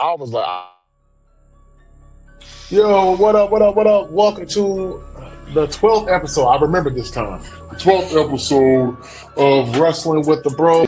I was like, Yo, what up, what up, what up? Welcome to the 12th episode. I remember this time. 12th episode of Wrestling with the Bros.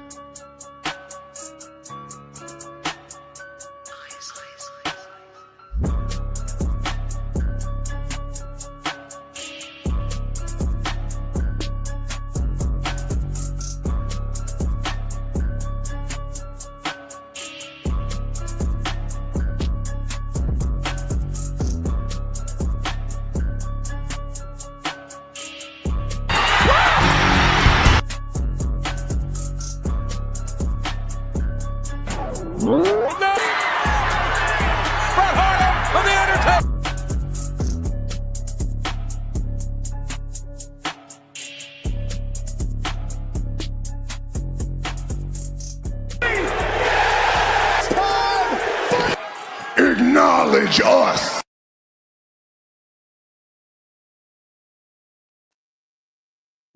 Acknowledge us.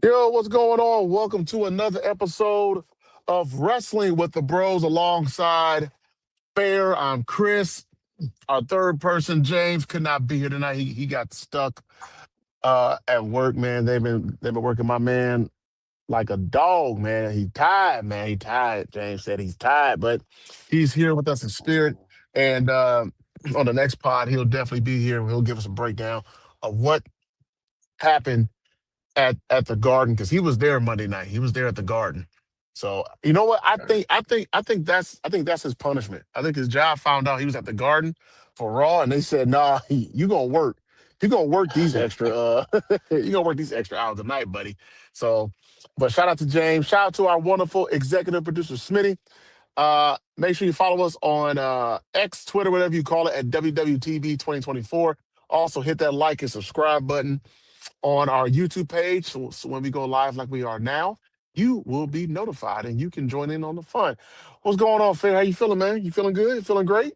Yo, what's going on? Welcome to another episode of Wrestling with the Bros alongside Fair. I'm Chris. Our third person, James, could not be here tonight. He got stuck at work, man. They've been working my man like a dog, man. He tired, man. He tired. James said he's tired, but he's here with us in spirit. And on the next pod, he'll definitely be here. He'll give us a breakdown of what happened at the Garden because he was there Monday night. He was there at the Garden. So you know what? I think that's his punishment. I think his job found out he was at the Garden for Raw, and they said, "Nah, you gonna work. You gonna work these extra. You gonna work these extra hours tonight, buddy." So, but shout out to James. Shout out to our wonderful executive producer Smitty. Make sure you follow us on X, Twitter, whatever you call it, at WWTV 2024. Also, hit that like and subscribe button on our YouTube page. So when we go live like we are now, you will be notified and you can join in on the fun. What's going on, Fair? How you feeling, man? You feeling good? You feeling great?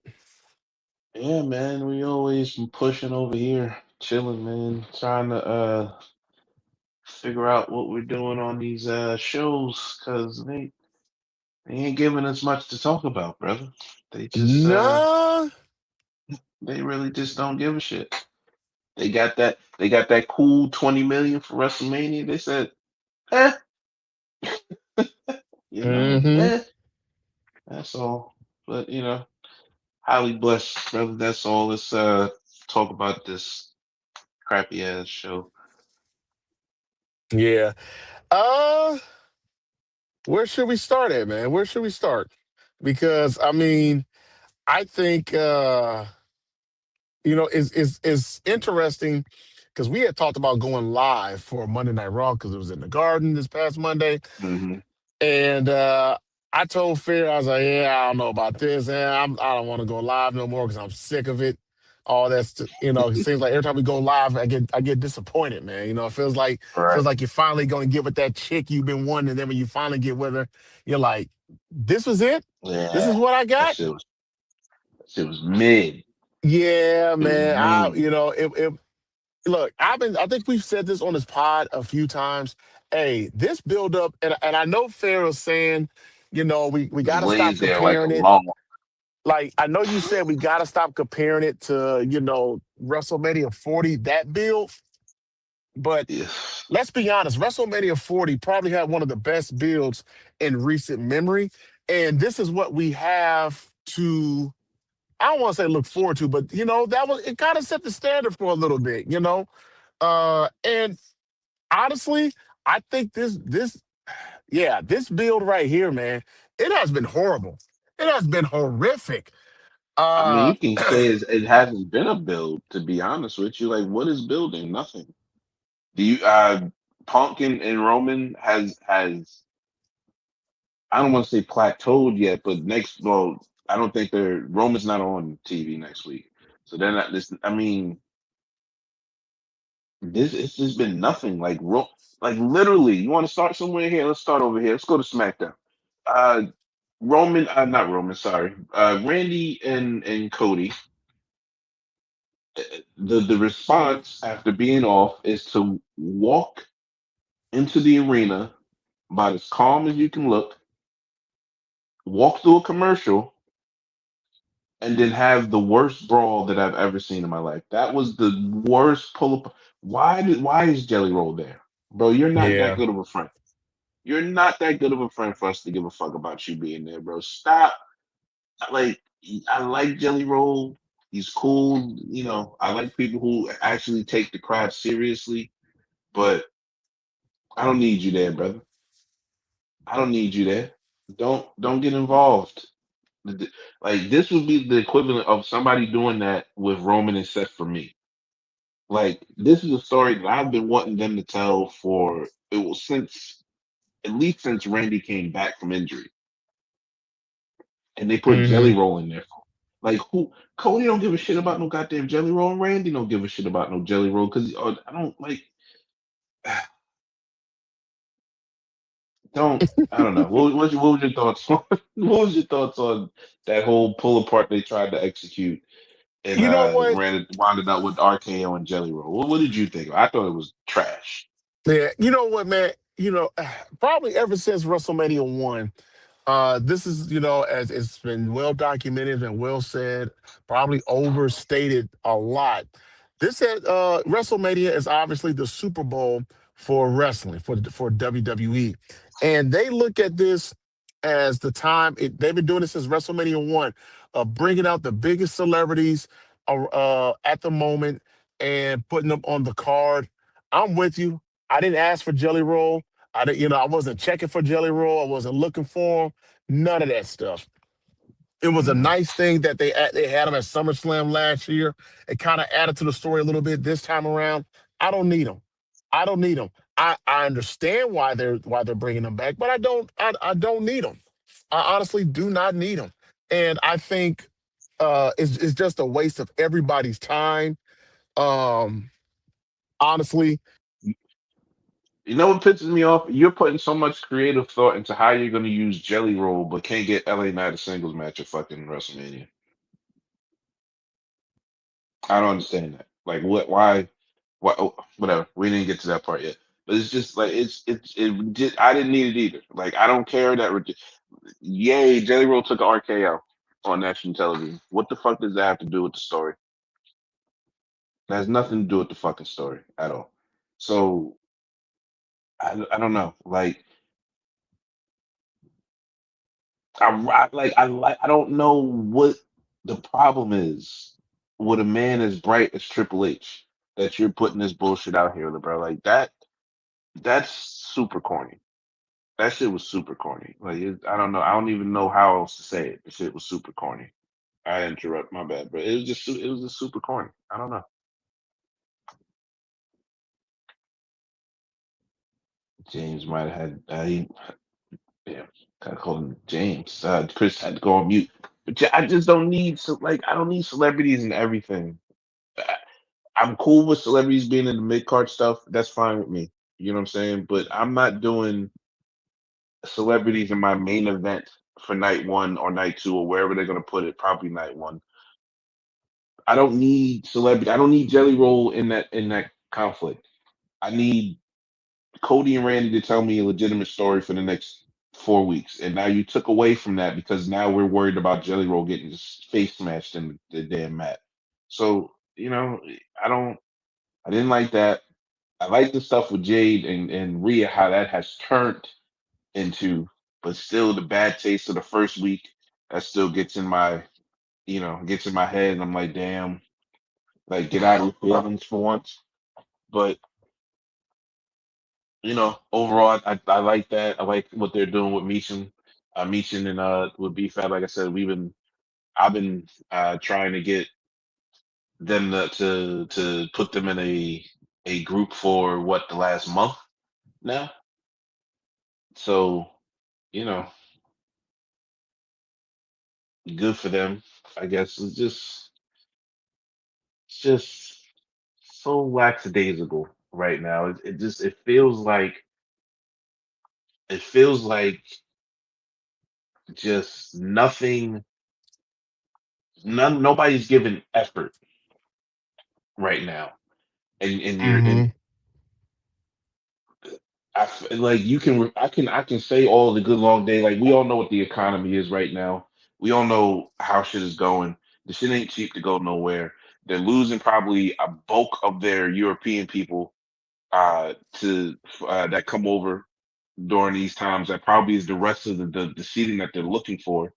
Yeah, man, we always been pushing over here, chilling, man, trying to figure out what we're doing on these shows, cause they ain't giving us much to talk about, brother. They just Nah. they really just don't give a shit. They got that cool 20 million for WrestleMania. They said, eh, Hmm. eh, that's all. But highly blessed, brother. That's all. Let's talk about this crappy ass show. Yeah. Uh, where should we start at, man? Where should we start? Because I mean, I think it's interesting because we had talked about going live for Monday Night Raw because it was in the Garden this past Monday. Hmm. And I told Fair, I was like, yeah, I don't know about this. And I don't want to go live no more because I'm sick of it. All that's, it seems like every time we go live, I get disappointed, man. It feels Right. like you're finally going to get with that chick you've been wanting. And then when you finally get with her, you're like, this was it? This is Yeah. what I That got? shit was It was mid. Yeah, It was man. mid. It look, I think we've said this on this pod a few times. Hey, this build up, and I know Pharaoh's saying, we Just got to stop lays there like a comparing it. log. Like, I know you said we got to stop comparing it to, WrestleMania 40, that build. But Yeah. let's be honest, WrestleMania 40 probably had one of the best builds in recent memory. And this is what we have to, I don't want to say look forward to, but, it kind of set the standard for a little bit. And honestly, I think this build right here, man, it has been horrible. It has been horrific. I mean, Uh you can say it hasn't been a build, to be honest with you. Like, what is building? Nothing. Do you Punk and Roman has I don't want to say plateaued yet, but I don't think they're Roman's not on TV next week. So they're not this I mean, this it's just been nothing. Like literally, you want to start somewhere here? Let's start over here. Let's go to SmackDown. Uh not Roman, sorry. Randy and Cody. The response after being off is to walk into the arena about as calm as you can look, walk through a commercial, and then have the worst brawl that I've ever seen in my life. That was the worst pull up. Why is Jelly Roll there? Bro, you're not that Yeah. good of a friend. You're not that good of a friend for us to give a fuck about you being there, bro. Stop. Like I like Jelly Roll. He's cool. You know, I like people who actually take the craft seriously, but I don't need you there, brother. I don't need you there. Don't get involved. Like this would be the equivalent of somebody doing that with Roman and Seth for me. Like this is a story that I've been wanting them to tell for it was since at least since Randy came back from injury, and they put Jelly Hmm. Roll in there. Like who? Cody don't give a shit about no goddamn Jelly Roll, and Randy don't give a shit about no Jelly Roll because I don't like. Don't I don't know. What was your thoughts on what was your thoughts on that whole pull apart they tried to execute and You know what? wound up with RKO and Jelly Roll? What did you think? I thought it was trash. Yeah, you know what, man? Probably ever since WrestleMania 1, this is, as it's been well documented and well said, probably overstated a lot. WrestleMania is obviously the Super Bowl for wrestling, for WWE. And they look at this as they've been doing this since WrestleMania 1, bringing out the biggest celebrities at the moment and putting them on the card. I'm with you. I didn't ask for Jelly Roll. I didn't, I wasn't checking for Jelly Roll. I wasn't looking for him. None of that stuff. It was a Mhm. nice thing that they had him at SummerSlam last year. It kind of added to the story a little bit this time around. I don't need him. I don't need him. I understand why they're bringing him back, but I don't need him. I honestly do not need him, and I think it's just a waste of everybody's time. Um, honestly, You know what pisses me off? You're putting so much creative thought into how you're going to use Jelly Roll, but can't get LA Knight a singles match at fucking WrestleMania. I don't understand that. Like, what? Why? What? Oh, whatever. We didn't get to that part yet. But it's just like it. Just, I didn't need it either. Like, I don't care that. Yay, Jelly Roll took a RKO on national television. What the fuck does that have to do with the story? That has nothing to do with the fucking story at all. So I don't know. Like I don't know what the problem is with a man as bright as Triple H that you're putting this bullshit out here, bro. Like that. That's super corny. That shit was super corny. Like I don't know. I don't even know how else to say it. The shit was super corny. I interrupt. My bad, but it was just super corny. I don't know. James might have had yeah, kind of called him James. Chris had to go on mute. But I just don't need like I don't need celebrities and everything. I, I'm cool with celebrities being in the mid card stuff. That's fine with me. You know what I'm saying? But I'm not doing celebrities in my main event for night one or night two or wherever they're gonna put it. Probably night one. I don't need celebrity. I don't need Jelly Roll in that conflict. I need Cody and Randy to tell me a legitimate story for the next 4 weeks. And now you took away from that because now we're worried about Jelly Roll getting his face smashed in the damn mat. So, I don't I didn't like that. I like the stuff with Jade and Rhea, how that has turned into, but still the bad taste of the first week that still gets in my head and I'm like, damn, like get out of your feelings for once. But overall, I like that. I like what they're doing with Meechin and with BFAB. Like I said, I've been trying to get them to put them in a group for what the last month now. So you know, good for them. I guess it's just so lackadaisical right now. It feels like just nothing. Nobody's giving effort right now, and you're and hmm like I can say all the good long day. Like we all know what the economy is right now. We all know how shit is going. The shit ain't cheap to go nowhere. They're losing probably a bulk of their European people to that come over during these times. That probably is the rest of the seating that they're looking for.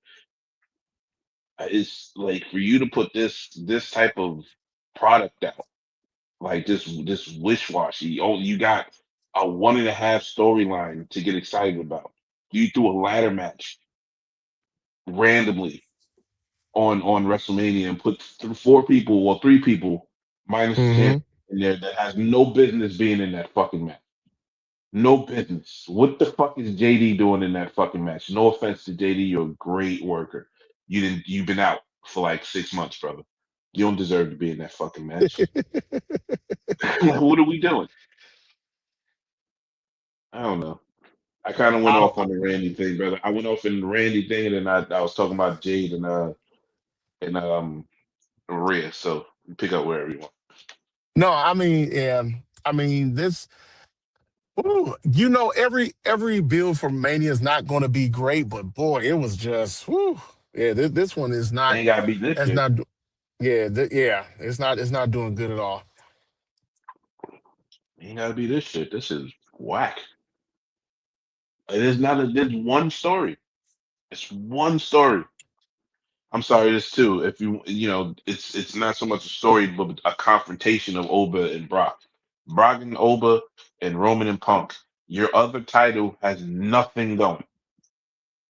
It's like for you to put this type of product out, like this wish washy. Oh, you got a 1.5 storyline to get excited about. You threw a ladder match randomly on WrestleMania and put four people or three people minus the champion Mm-hmm. in there that has no business being in that fucking match. No business. What the fuck is JD doing in that fucking match? No offense to JD, you're a great worker. You've been out for like 6 months, brother. You don't deserve to be in that fucking match. Like, what are we doing? I don't know. I kind of went I, off on the Randy thing, brother. I went off in the Randy thing, and then I was talking about Jade and Rhea. So you pick up wherever you want. no, I mean, yeah, I mean this. Ooh, every build for Mania is not going to be great, but boy, it was just, whew, yeah. This one is They not. ain't gotta beat this That's shit. not. Yeah, yeah. It's not doing good at all. They ain't gotta beat this shit. This is whack. It is not a. There's one story. It's one story. I'm sorry, there's two. If it's not so much a story, but a confrontation of Oba and Brock. Brock and Oba and Roman and Punk. Your other title has nothing going.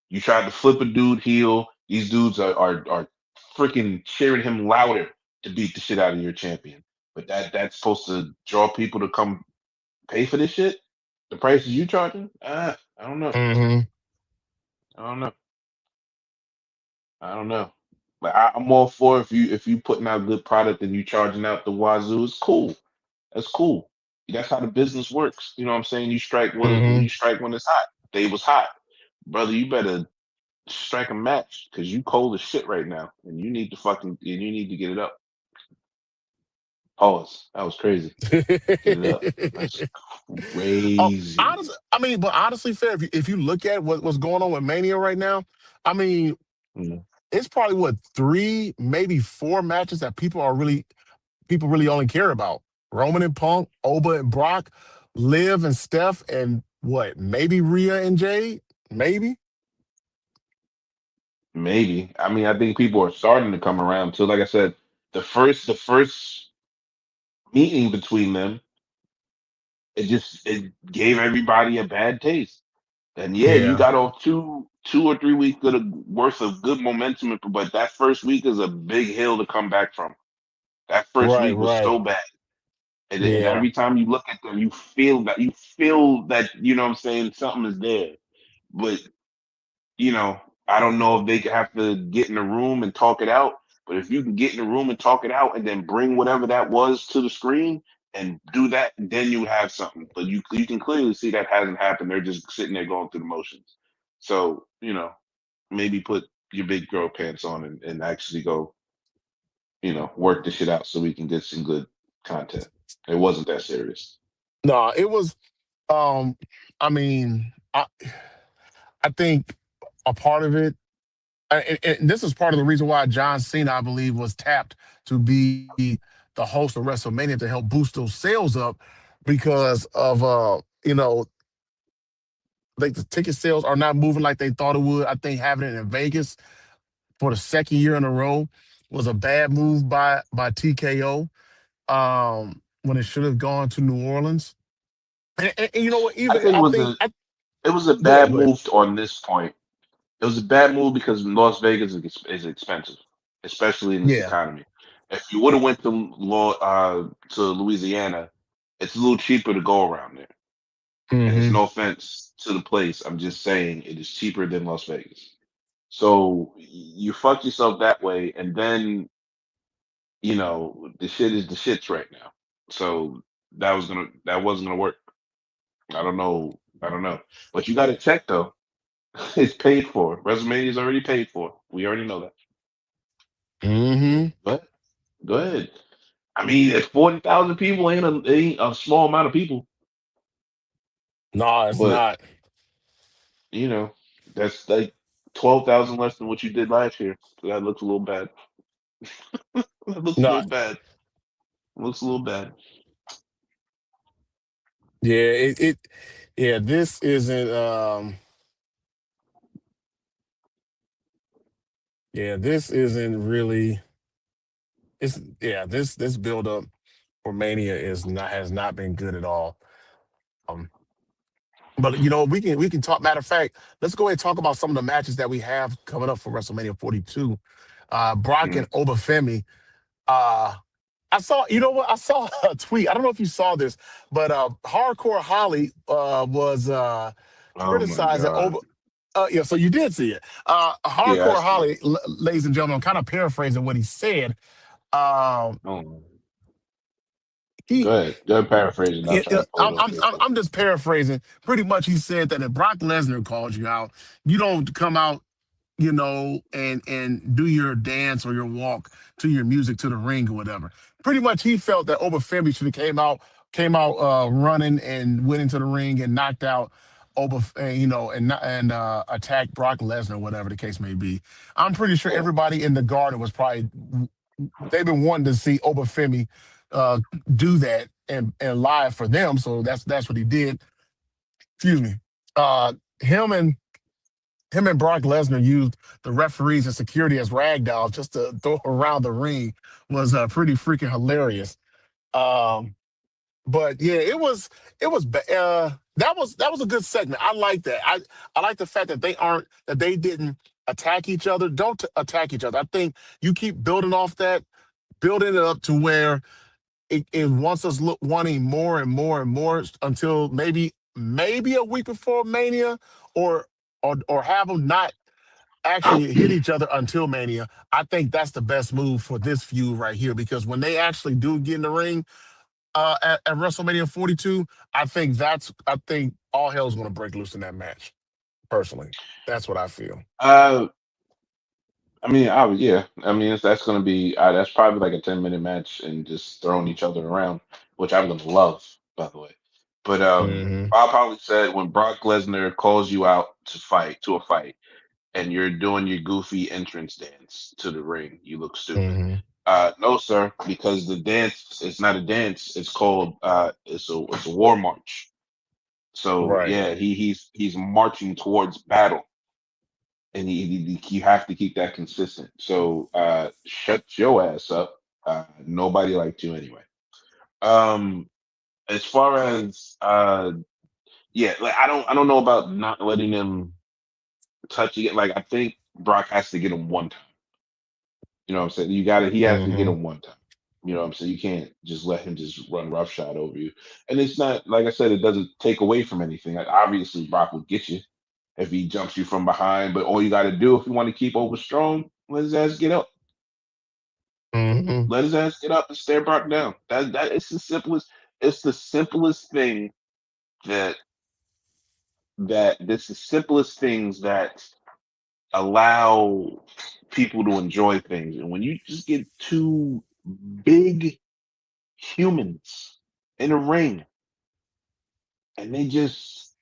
You tried to flip a dude heel. These dudes are freaking cheering him louder to beat the shit out of your champion. But that's supposed to draw people to come pay for this shit. The prices you charging? I don't know. Hmm. I don't know. I don't know. But I'm all for if you putting out good product and you charging out the wazoo, it's cool. That's cool. That's how the business works. You know what I'm saying? You strike when Hmm. you strike when it's hot. They was hot, brother. You better strike a match because you cold as shit right now, and you need to get it up. Pause. That was crazy. Get it up. That's Oh, crazy. honestly, I mean, but honestly, fair. If you look at what's going on with Mania right now, I mean, Mm. it's probably what three, maybe four matches that people really only care about. Roman and Punk, Oba and Brock, Liv and Steph, and what? Maybe Rhea and Jade. Maybe. Maybe. I mean, I think people are starting to come around too. Like I said, the first meeting between them, it gave everybody a bad taste. And yeah, you Yeah. got off 2 or 3 weeks worth of good momentum, but that first week is a big hill to come back from. That first Right. week was Right. so bad. And Yeah. every time you look at them, you feel that, you know what I'm saying, something is there. But I don't know if they have to get in the room and talk it out. But if you can get in the room and talk it out and then bring whatever that was to the screen and do that, then you have something. But you can clearly see that hasn't happened. They're just sitting there going through the motions. So, maybe put your big girl pants on and actually go, work the shit out so we can get some good content. It wasn't that serious. No, it was. Um. I mean, I think a part of it, and this is part of the reason why John Cena, I believe, was tapped to be the host of WrestleMania to help boost those sales up because of like the ticket sales are not moving like they thought it would. I think having it in Vegas for the second year in a row was a bad move by TKO. When it should have gone to New Orleans. And you know what? I Even think I think it was a go ahead, bad go ahead. move on this point. It was a bad move because Las Vegas is expensive, especially in this Yeah. economy. If you would have went to Louisiana, it's a little cheaper to go around there. And it's Hmm. no offense to the place. I'm just saying it is cheaper than Las Vegas. So you fuck yourself that way, and then the shit is the shits right now. So that wasn't gonna work. I don't know. I don't know. But you got to check though. It's paid for. WrestleMania is already paid for. We already know that. Hmm. But go ahead. I mean, if 40,000 people ain't a small amount of people, No, it's but not. you know, that's like 12,000 less than what you did last year. So that looks a little bad. It looks a No, little bad. Looks a little bad. yeah, yeah, this isn't yeah, this isn't really it's yeah, this build up for Mania is not has not been good at all. Um but we can talk, matter of fact, let's go ahead and talk about some of the matches that we have coming up for WrestleMania 42. Brock Mm. and Obafemi. Uh I saw, you know what? I saw a tweet. I don't know if you saw this, but Hardcore Holly was Oh my criticizing god. Oba. Yeah, so you did see it. Yeah, I Hardcore see. Holly, ladies and gentlemen, I'm kind of paraphrasing what he said. Um, Oh, go he, ahead. Go ahead, paraphrasing. I'll try to pull it up real quick. I'm just paraphrasing. Pretty much, he said that if Brock Lesnar calls you out, you don't come out, and do your dance or your walk to your music to the ring or whatever. Pretty much, he felt that Obafemi should have came out running and went into the ring and knocked out and attacked Brock Lesnar, whatever the case may be. I'm pretty sure Yeah. everybody in the garden was probably they've been wanting to see Obafemi uh, do that and live for them. So that's what he did. Excuse me. Uh, him and him and Brock Lesnar used the referees and security as rag dolls just to throw around the ring was pretty freaking hilarious. Um, but yeah, that was a good segment. I like that. I like the fact that they didn't attack each other. Don't attack each other. I think you keep building off that, building it up to where it wants us wanting more and more and more until maybe a week before Mania, or or have them not actually hit each other until Mania. I think that's the best move for this feud right here, because when they actually do get in the ring at WrestleMania 42, I think all hell's going to break loose in that match. Personally, that's what I feel. Uh, I mean, yeah. I mean, that's gonna be that's probably like a 10-minute match and just throwing each other around, which I'm gonna love, by the way. But Hmm. I probably said when Brock Lesnar calls you out to a fight, and you're doing your goofy entrance dance to the ring, you look stupid. Hmm. No, sir, because the dance is not a dance. It's called it's a war march. So Right. yeah, he's marching towards battle, and you have to keep that consistent. So shut your ass up. Nobody liked you anyway. Um, as far as yeah, like I don't know about not letting him touch it. Like I think Brock has to get him one time. You know what I'm saying? He has to get Hmm. him one time. You know what I'm saying? You can't just let him just run roughshod over you. And it's not, like I said, it doesn't take away from anything. Like, obviously, Brock will get you if he jumps you from behind. But all you got to do if you want to keep over strong, let his ass get up. Hmm. Let his ass get up and stare Brock down. That it's the simplest. It's the simplest thing that that's the simplest things that allow people to enjoy things. And when you just get two big humans in a ring and they just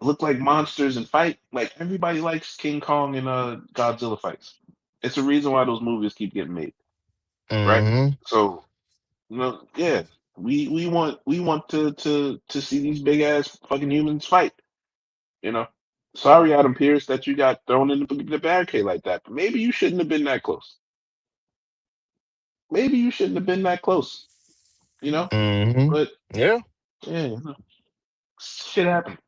look like monsters and fight, like everybody likes King Kong and Godzilla fights. It's a reason why those movies keep getting made, right? Hmm. So, yeah, we want to see these big ass fucking humans fight, you know. Sorry, Adam Pierce, that you got thrown in the barricade like that. But maybe you shouldn't have been that close. Maybe you shouldn't have been that close, you know. Hmm. But Yeah. yeah, shit happens.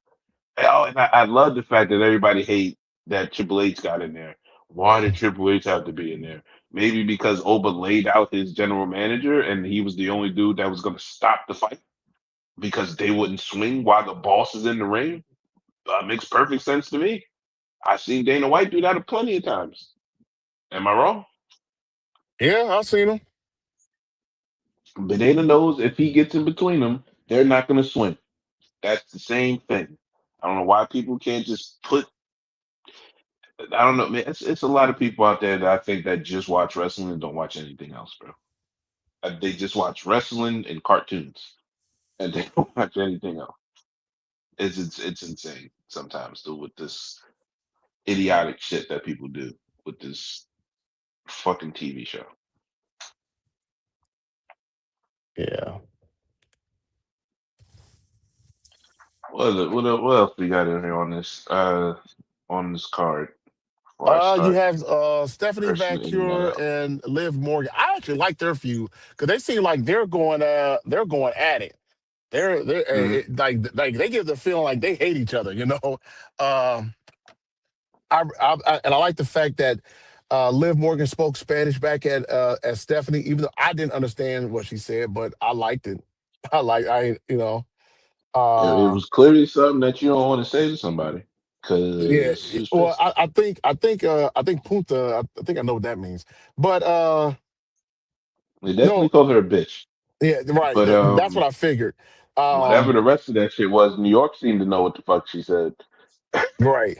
Oh, and I love the fact that everybody hate that Triple H got in there. Why did Triple H have to be in there? Maybe because Oba laid out his general manager and he was the only dude that was going to stop the fight because they wouldn't swing while the boss is in the ring. Makes perfect sense to me. I've seen Dana White do that plenty of times. Am I wrong? Yeah, I've seen him. But Dana knows if he gets in between them, they're not going to swing. That's the same thing. I don't know why people can't just put. I don't know, man. It's a lot of people out there that I think that just watch wrestling and don't watch anything else, bro. They just watch wrestling and cartoons, and they don't watch anything else. It's insane sometimes, dude, with this idiotic shit that people do with this. fucking TV show. Yeah. What else we got in here on this card before I You start have Stephanie cursing the internet Vacure out? and Liv Morgan. I actually like their feud because they seem like they're going at it. They're Hmm. like they give the feeling like they hate each other. Um, and I like the fact that Liv Morgan spoke Spanish back at Stephanie, even though I didn't understand what she said, but I liked it. I It uh was clearly something that you don't want to say to somebody yeah. because she was Well, pissed. I think punta. I think I know what that means, but They no, definitely called her a bitch. yeah, right. But That's what I figured. whatever Um, the rest of that shit was, New York seemed to know what the fuck she said. right.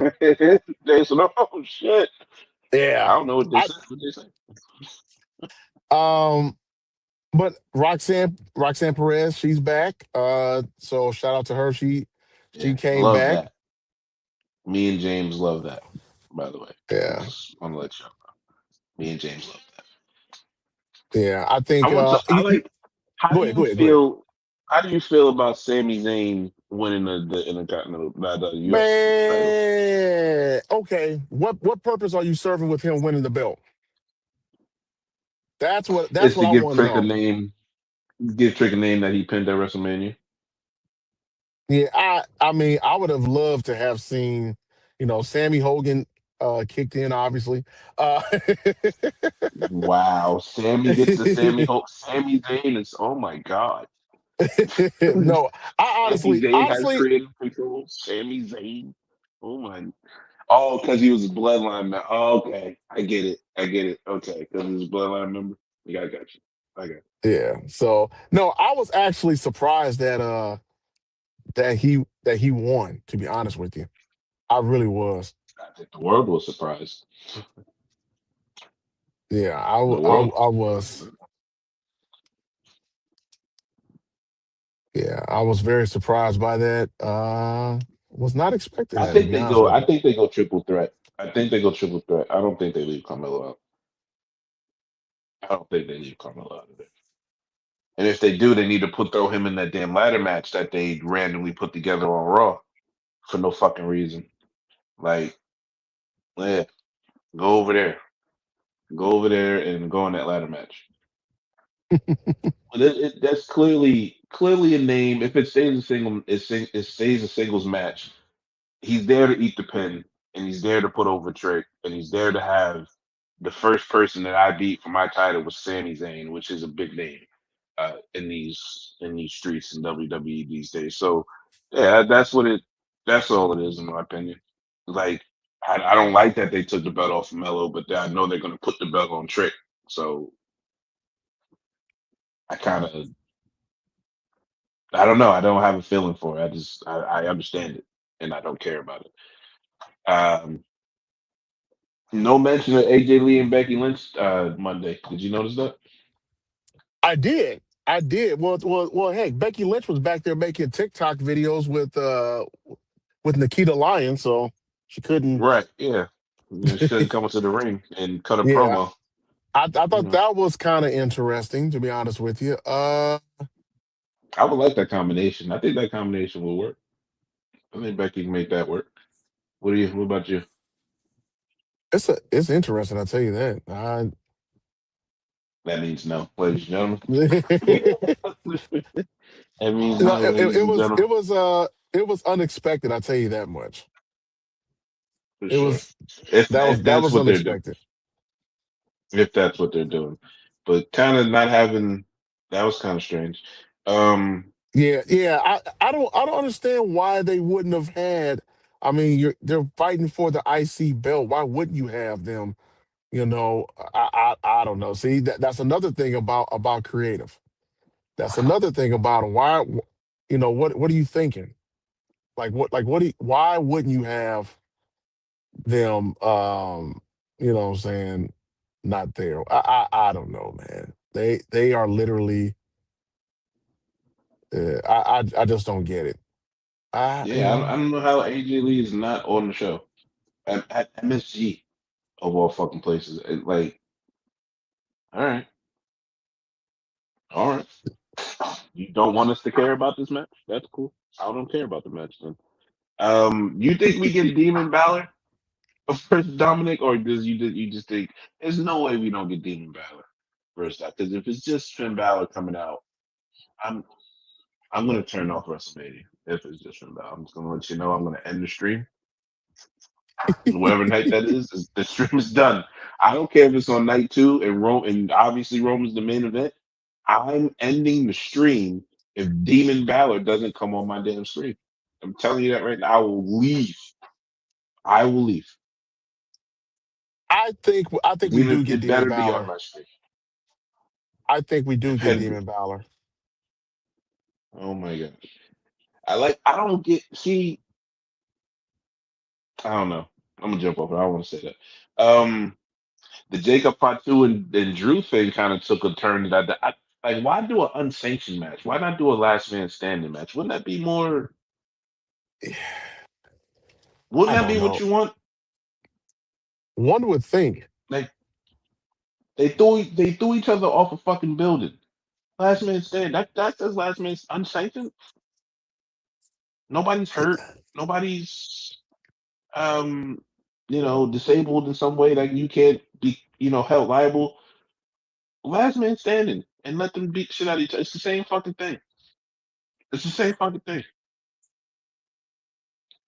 They said, "Oh shit, I Yeah. don't know what they I said. What they said?" um but Roxanne Perez, she's back. So shout out to her. She Yeah, came love back. that. Me and James love that. By the way, Yeah. just want to let you know. Me and James love that. Yeah. I I think want to. I like. How do you go ahead. feel? How do you feel about Sami Zayn winning the Intercontinental, the US title? Man, okay. What purpose are you serving with him winning the belt? That's Is what to I give want to Trick a know. name, give Trick a name that he pinned at WrestleMania. Yeah, I mean, I would have loved to have seen, Sammy Hogan kicked in, obviously. Uh Wow, Sammy gets the Sammy Zayn is, oh my god. no, Sammy Zayn has honestly, creative control. Sammy Zayn. Oh my. Oh, because he was a bloodline member. Oh, okay, I get it. I get it. Okay, because he was a bloodline member. Yeah, I got you. I got you. yeah. So no, I was actually surprised that he won, to be honest with you. I really was. I think the world was surprised. Yeah, The world I was was. surprised. Yeah, I was very surprised by that. Was not expecting that, to be honest with I you. think they go triple threat. I think they go triple threat. I don't think they leave Carmelo out. I don't think they leave Carmelo out of it. And if they do, they need to throw him in that damn ladder match that they randomly put together on Raw for no fucking reason. Like, yeah, go over there, go over there, and go in that ladder match. But that's clearly a name. If it stays a single, it stays a singles match. He's there to eat the pin, and he's there to put over Trick, and he's there to have the first person that I beat for my title was Sami Zayn, which is a big name in these streets in WWE these days. So yeah, that's all it is in my opinion. Like I don't like that they took the belt off of Melo, but I know they're gonna put the belt on Trick. So I kind of I don't know. I don't have a feeling for it. I understand it and I don't care about it. No mention of AJ Lee and Becky Lynch Monday. Did you notice that? I did. I did. Well, heck, Becky Lynch was back there making TikTok videos with Nikita Lyons, so she couldn't. Right. Yeah. You shouldn't come into the ring and cut a Yeah, promo. I You thought know, that was kind of interesting, to be honest with you. I would like that combination. I think that combination will work. I think Becky can make that work. What do you? What about you? It's interesting. I tell you that. I That means no, ladies and you gentlemen. That means know, no, ladies and gentlemen. it was unexpected. I tell you that much. For It sure. was If that that's was what they're doing. unexpected. If that's what they're doing. But kind of not having that was kind of strange. Um, Yeah, yeah. I don't understand why they wouldn't have had. I mean, they're fighting for the IC belt. Why wouldn't you have them? You know, I don't know. See, that's another thing about creative. That's another thing about 'em. Why, what are you thinking? Why wouldn't you have them? What I'm saying, not there. I don't know, man. They are literally. I just don't get it. I you yeah, know. I don't know how AJ Lee is not on the show at MSG of all fucking places. Like All right, all right. You don't want us to care about this match? That's cool. I don't care about the match then. You think we get Demon Balor versus Dominic, or you just think there's no way we don't get Demon Balor versus that? Because if it's just Finn Balor coming out, I'm I'm gonna turn off WrestleMania if it's just Finn Balor. I'm just gonna let you know I'm gonna end the stream. Whatever night that is, the stream is done. I don't care if it's on night two and Rome, and obviously Rome is the main event. I'm ending the stream if Demon Balor doesn't come on my damn screen. I'm telling you that right now. I will leave. I will leave. I think we Demon, do get it Demon better be on Balor. my screen. I think we do It get better be. Demon Balor. Oh my god. I don't get. See, I don't know. I'm gonna jump over. I don't want to say that. The Jacob Fatu and Drew thing kind of took a turn that like, why do an unsanctioned match? Why not do a last man standing match? Wouldn't that be more? Wouldn't I that don't be what know. you want? One would think. Like they threw each other off a fucking building. Last man standing. That says last man unsanctioned. Nobody's hurt. Nobody's um disabled in some way that you can't be held liable. Last man standing and let them beat shit out of each other. It's the same fucking thing. It's the same fucking thing.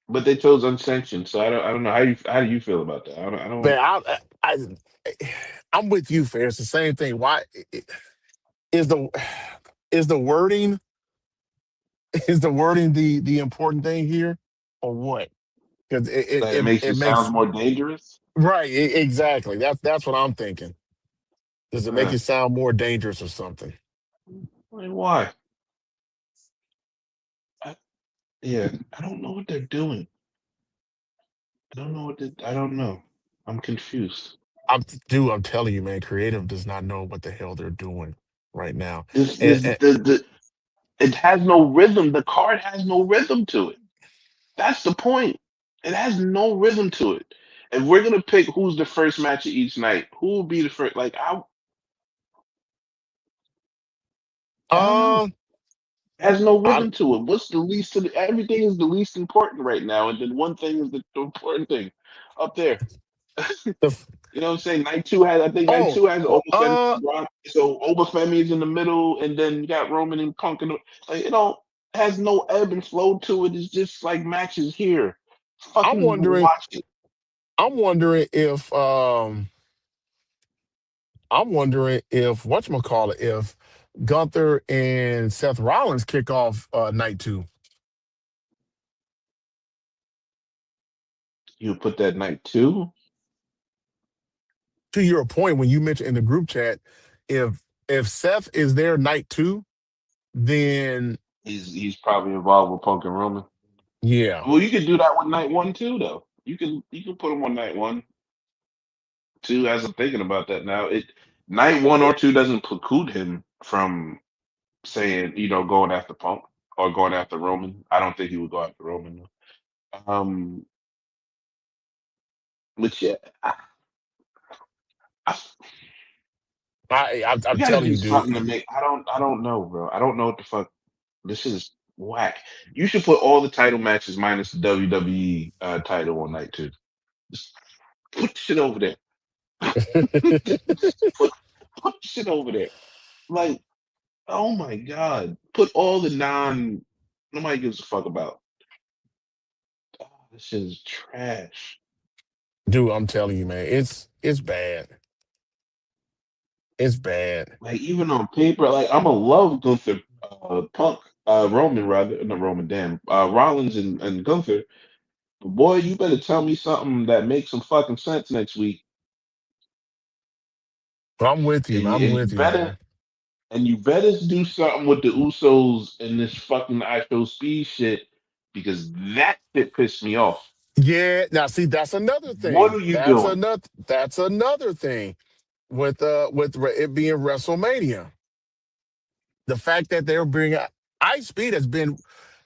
But they chose unsanctioned, so I don't know how do you feel about that? I don't. Man, I'm with you, Fair. It's the same thing. Why is the is the wording is the wording the important thing here, or what? Because That it makes it it sounds makes more dangerous. right, exactly. That's what I'm thinking. Does it make Uh, it sound more dangerous or something? like why? I, yeah, I don't know what they're doing. I don't know I don't know. I'm confused. I'm telling you, man, creative does not know what the hell they're doing right now. This the it has no rhythm. The card has no rhythm to it. That's the point. It has no rhythm to it. If we're gonna pick who's the first match of each night, who will be the first? Like I don't know. uh, It has no I rhythm to it. What's the least to the, everything is the least important right now, and then one thing is the important thing up there. the You know what I'm saying? Night two has I think night oh two has Obafemi uh and Brock. So Obafemi is in the middle, and then you got Roman and Punk in the like. It has no ebb and flow to it. It's just like matches here. I'm Fucking wondering watch it. I'm wondering if whatchamacallit, if Gunther and Seth Rollins kick off night two. You put that night two. To your point, when you mentioned in the group chat, if Seth is there night two, then He's probably involved with Punk and Roman. yeah. Well, you could do that with night one too, though. You can put him on night one, two. As I'm thinking about that now, it night one or two doesn't preclude him from saying going after Punk or going after Roman. I don't think he would go after Roman though. Which yeah, I, we I'm got to telling do you, dude. something to make. I don't know, bro. I don't know what the fuck. This is whack. You should put all the title matches minus the WWE title on night two. Just put the shit over there. put put the shit over there. Like, oh my god. Put all the nobody gives a fuck about. Oh, this shit is trash. Dude, I'm telling you, man, it's bad. It's bad. Like even on paper, like I'm a love Gunther Punk, Roman rather, not Roman, damn, Rollins and Gunther. But boy, you better tell me something that makes some fucking sense next week. But I'm with you, And man. you, I'm and with you you, better man. and you better do something with the Usos and this fucking ISO speed shit because that shit pissed me off. Yeah. Now, see, that's another What thing. are you doing? That's another thing it being WrestleMania. The fact that they're bringing Ice Speed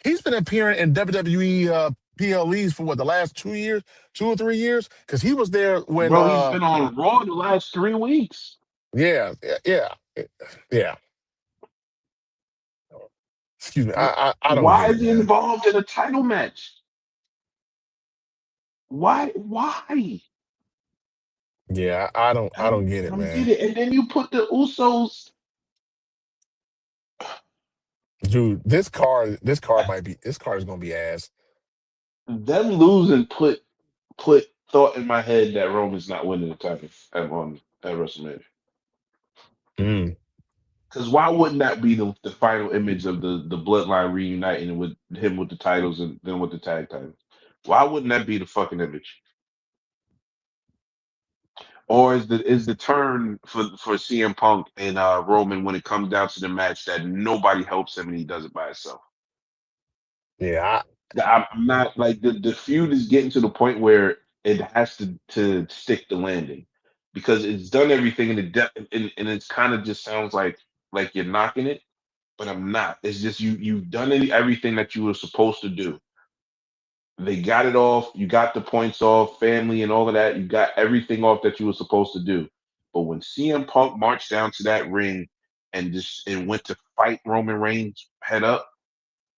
he's been appearing in WWE PLEs for what, the last 2 years, 2 or 3 years, because he was there when Bro, he's been on Raw the last 3 weeks. Yeah, yeah, yeah. Excuse me. I don't Why get is it, he man. involved in a title match? Why? Why? Yeah, I don't get I it, don't get man. it. And then you put the Usos. Dude, this card is gonna be ass. Them losing put thought in my head that Roman's not winning the title at WrestleMania. Mm, Because why wouldn't that be the final image of the bloodline reuniting with him with the titles and then with the tag titles? Why wouldn't that be the fucking image? Or is the turn for CM Punk and Roman when it comes down to the match that nobody helps him and he does it by himself? yeah, I'm not like the feud is getting to the point where it has to stick the landing because it's done everything in the depth and it's kind of just sounds like you're knocking it, but I'm not. It's just you've done everything that you were supposed to do. They got it off. You got the points off, family and all of that. You got everything off that you were supposed to do. But when CM Punk marched down to that ring and went to fight Roman Reigns head up,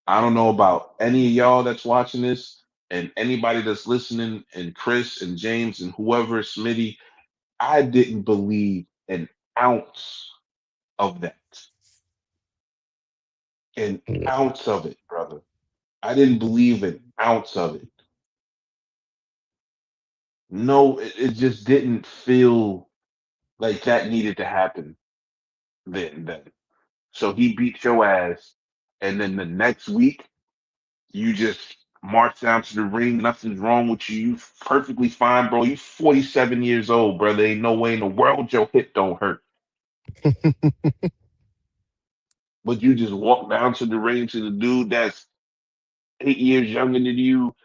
I don't know about any of y'all that's watching this and anybody that's listening, and Chris and James and whoever, Smitty. I didn't believe an ounce of that. An yeah, ounce of it, brother. I didn't believe an ounce of it. No, it just didn't feel like that needed to happen then. So he beat your ass, and then the next week you just march down to the ring. Nothing's wrong with you. You perfectly fine, bro. You 47 years old, brother. Ain't no way in the world your hip don't hurt. But you just walk down to the ring to the dude that's 8 years younger than you,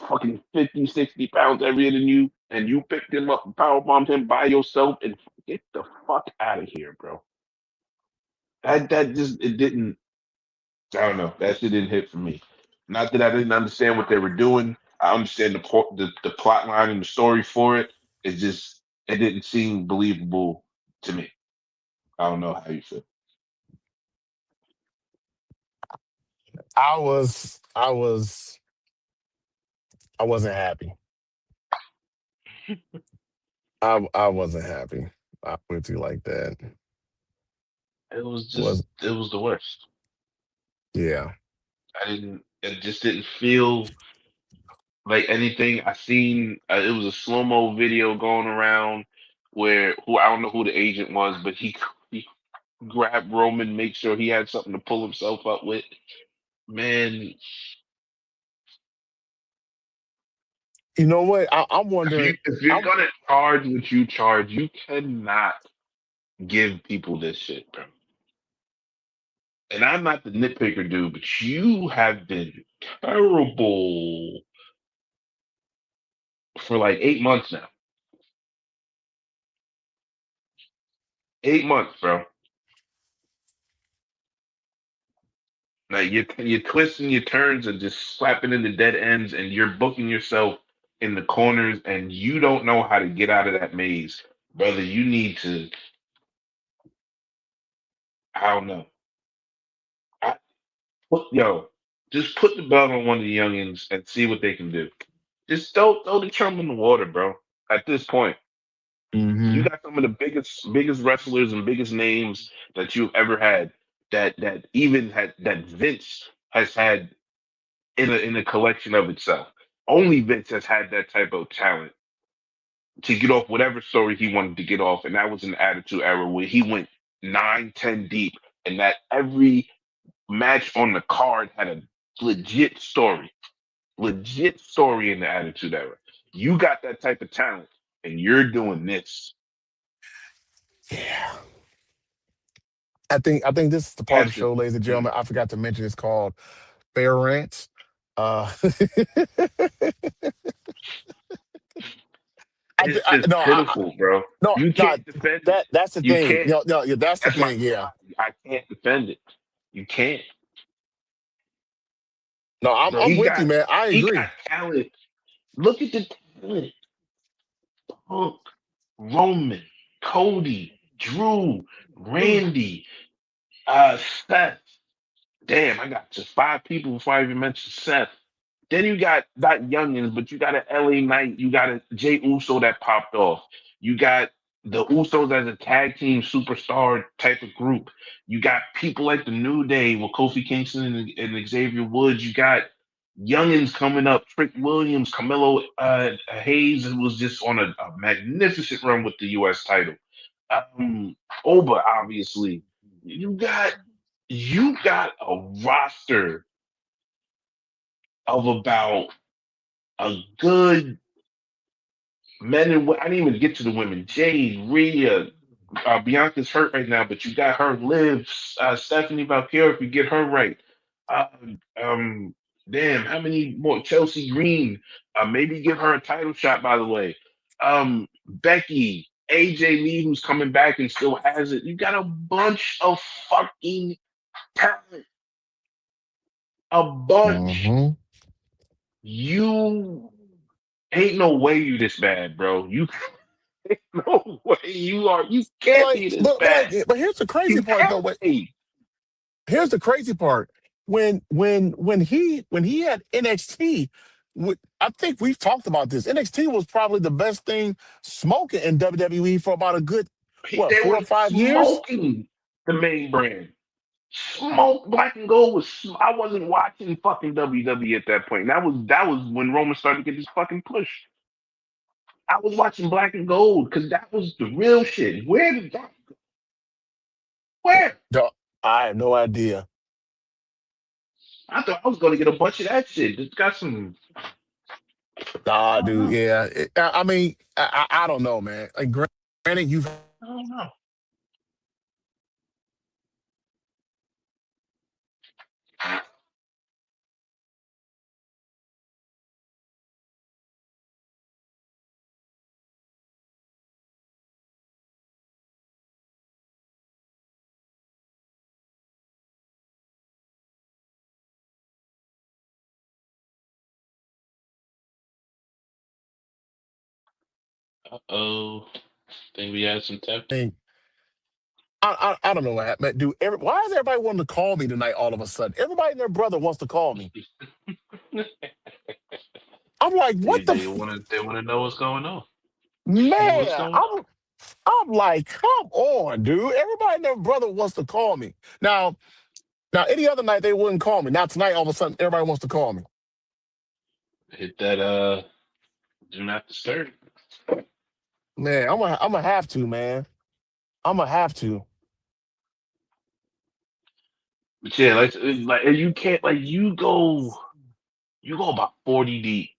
fucking 50, 60 pounds heavier than you, and you picked him up and powerbombed him by yourself and get the fuck out of here, bro. That just it didn't. I don't know. That shit didn't hit for me. Not that I didn't understand what they were doing. I understand the plot line and the story for it. It just it didn't seem believable to me. I don't know how you feel. I I wasn't happy. I wasn't happy. I put you like that. It was Was just it was the worst. yeah. I didn't. It just didn't feel like anything. I seen. It was a slow mo video going around where who I don't know who the agent was, but he grabbed Roman, make sure he had something to pull himself up with. Man, You know what? I'm wondering. if you're I'm gonna charge what you charge, you cannot give people this shit, bro. And I'm not the nitpicker dude, but you have been terrible for like 8 months now. 8 months, bro. Like you're twisting your turns and just slapping into dead ends, and you're booking yourself in the corners, and you don't know how to get out of that maze, brother. You need to. I don't know. I, yo, just put the belt on one of the youngins and see what they can do. Just throw the chum in the water, bro. At this point, you hmm got some of the biggest wrestlers and biggest names that you've ever had. That even had that Vince has had in a collection of itself. Only Vince has had that type of talent to get off whatever story he wanted to get off, and that was an Attitude Era where he went 9, 10 deep, and that every match on the card had a legit story in the Attitude Era. You got that type of talent, and you're doing this. Yeah. I think this is the part of the That's show, just ladies and gentlemen. I forgot to mention it's called Fair Rants. it's just No, pitiful, bro. no, You no. can't defend it. That's the You thing. can't. No, yeah, that's the That's my thing. point. Yeah. I can't defend it. You can't, No, bro. I'm with you, man. I He got agree. talent. Look at the talent. Punk, Roman, Cody. Drew, Mm. Randy, Seth. Damn, I got just five people before I even mentioned Seth. Then you got not youngins, but you got an LA Knight, you got a Jay Uso that popped off. You got the Usos as a tag team superstar type of group. You got people like the New Day with Kofi Kingston and Xavier Woods. You got youngins coming up, Trick Williams, Camilo Hayes was just on a magnificent run with the US title. Um, Oba, obviously. You got you got a roster of about a good men and I didn't even get to the women. Jade, Rhea, Bianca's hurt right now, but you got her. Liv, Stephanie Valkyrie, if you get her right. Uh, um, damn, how many more? Chelsea Green, maybe give her a title shot. By the way, Becky, AJ Lee, who's coming back and still has it. You got a bunch of fucking talent, a bunch. Mm-hmm. You ain't no way you this bad, bro. You no way you are. You can't Like, be this bad. but here's the crazy You part though. can't be. Here's the crazy part. When he had NXT, I think we've talked about this. NXT was probably the best thing smoking in WWE for about a good They 4 or were 5 years. smoking the main brand. Smoke Black and Gold was. I wasn't watching fucking WWE at that point. That was when Roman started to get his fucking push. I was watching Black and Gold because that was the real shit. Where did that? Where? Dog, I have no idea. I thought I was gonna get a bunch of that shit. It's got some. I Nah, don't dude. know. Yeah. I mean, I don't know, man. Like, granted, you've I don't know. Uh-oh. Think we had some tech. think I don't know what happened, dude. Why is everybody wanting to call me tonight? All of a sudden, everybody and their brother wants to call me. I'm like, what the They wanna know what's going on. What's man? going on? I'm like, come on, dude. Everybody and their brother wants to call me. Now, any other night they wouldn't call me. Now tonight, all of a sudden, everybody wants to call me. Hit that do not disturb. Man, I'm gonna have to, man. I'm gonna have to. But yeah, like you can't like you go about 40 deep.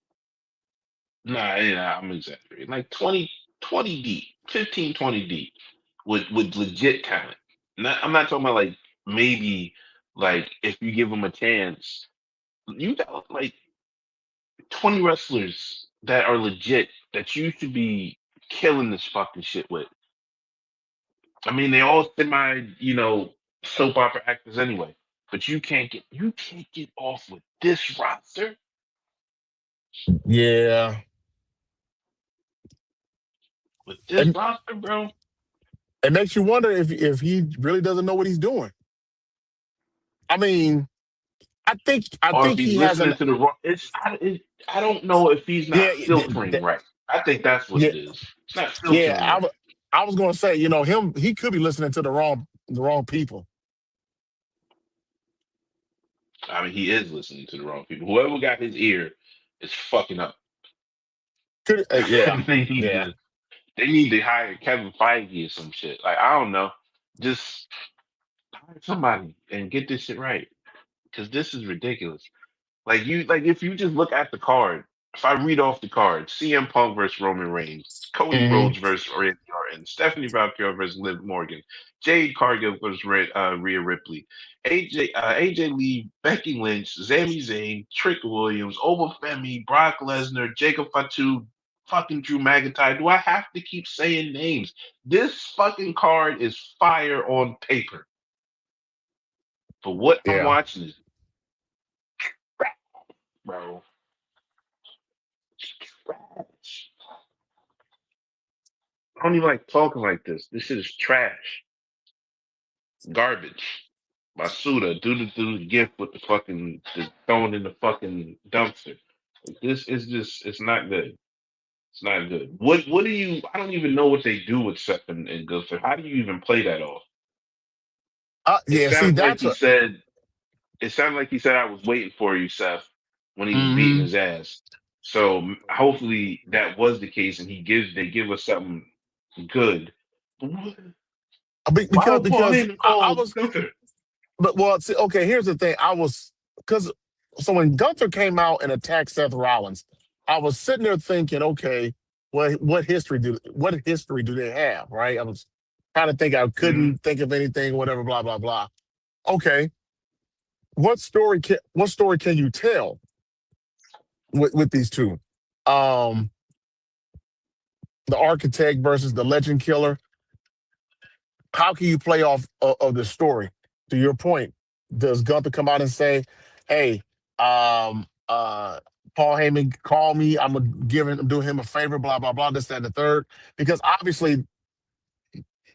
Nah, yeah, I'm exaggerating. Like 20 deep, 15, 20 deep with legit talent. I'm not talking about like maybe like if you give them a chance, you got like 20 wrestlers that are legit that you should be killing this fucking shit with. I mean, they all semi, soap opera actors anyway. But you can't get off with this roster. Yeah, With this it, roster, bro. it makes you wonder if he really doesn't know what he's doing. I mean, I Or if think he's he has an listening to the wrong. I don't know if he's not yeah filtering right. I think that's what yeah it is. It's not yeah. filtering right. I was gonna say, him. He could be listening to the wrong people. I mean, he is listening to the wrong people. Whoever got his ear is fucking up. Could yeah they need yeah. to they need to hire Kevin Feige or some shit. Like I don't know, just hire somebody and get this shit right because this is ridiculous. Like if you just look at the card, if I read off the card, CM Punk versus Roman Reigns, Cody Hmm. Rhodes versus Randy Orton, Stephanie Valkyrie versus Liv Morgan, Jade Cargill versus Rhea Ripley, AJ Lee, Becky Lynch, Sami Zayn, Trick Williams, Femi, Brock Lesnar, Jacob Fatu, fucking Drew McIntyre. Do I have to keep saying names? This fucking card is fire on paper. But what I'm Yeah. watching is crap, bro. Trash. I don't even like talking like this. This shit is trash, garbage. Masuda, do the gift with the throwing in the fucking dumpster. This is just, it's not good. It's not good. What do you? I don't even know what they do with Seth and Gunther. How do you even play that off? It Yeah, see, sounds like that's he a. said. It sounded like he said, "I was waiting for you, Seth," when he was beating Hmm. his ass. So hopefully that was the case, and they give us something good. But why Because would Paul Heyman I call was. Gunther? But well, see, okay. Here's the thing. I was because so when Gunther came out and attacked Seth Rollins, I was sitting there thinking, okay, what history do they have? Right. I was trying to think. I Hmm. couldn't think of anything. Whatever. Blah blah blah. Okay. What story can you tell with these two? Um, the Architect versus the Legend Killer. How can you play off of the story? To your point, does Gunther come out and say, "Hey, um, uh, Paul Heyman, call me. I'm gonna do him a favor. Blah blah blah. This that and the third." Because obviously,